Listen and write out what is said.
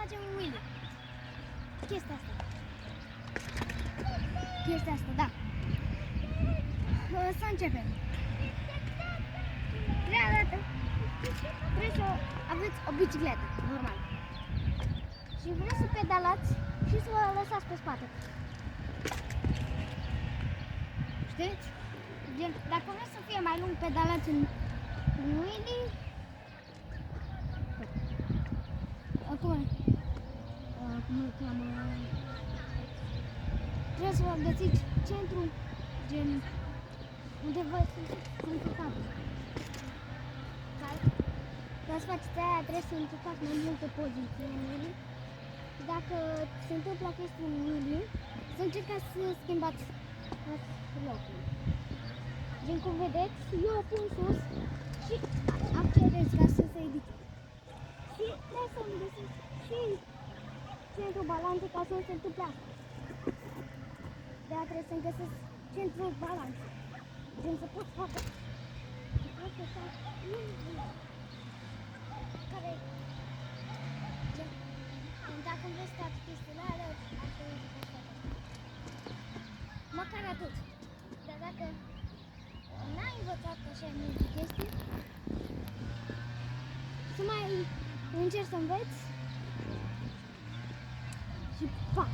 facem wheelie. Chestia asta. Chestia asta, da. Să începem. Prima dată trebuie să aveți o bicicletă, normal. Și vreți să pedalați și să vă lăsați pe spate. Știți? Gen, dacă vreți să fie mai lung, pedalați în wheelie. Acum, cum îl cheamă? Trebuie să vă găsiți centru, gen, unde vă încercați. Ca să faceți aia, trebuie să încercați mai multe poziții în wheelie. Dacă se întâmplă chestii în wheelie, să încercați să schimbați locul. Gen cum vedeți, eu pun sus și accelerez ca să se ridice. Și trebuie să-mi găsesc și centrul balanței ca să nu se întâmple asta. De-aia trebuie să-mi găsesc centrul balanței. Gen să pot face. Care gen, dacă îmi vreți toate chestiile alea, ar trebui să fac asta. Măcar atât. Dar dacă n-ai învățat așa multe chestii, să mai încerci să înveți și pa!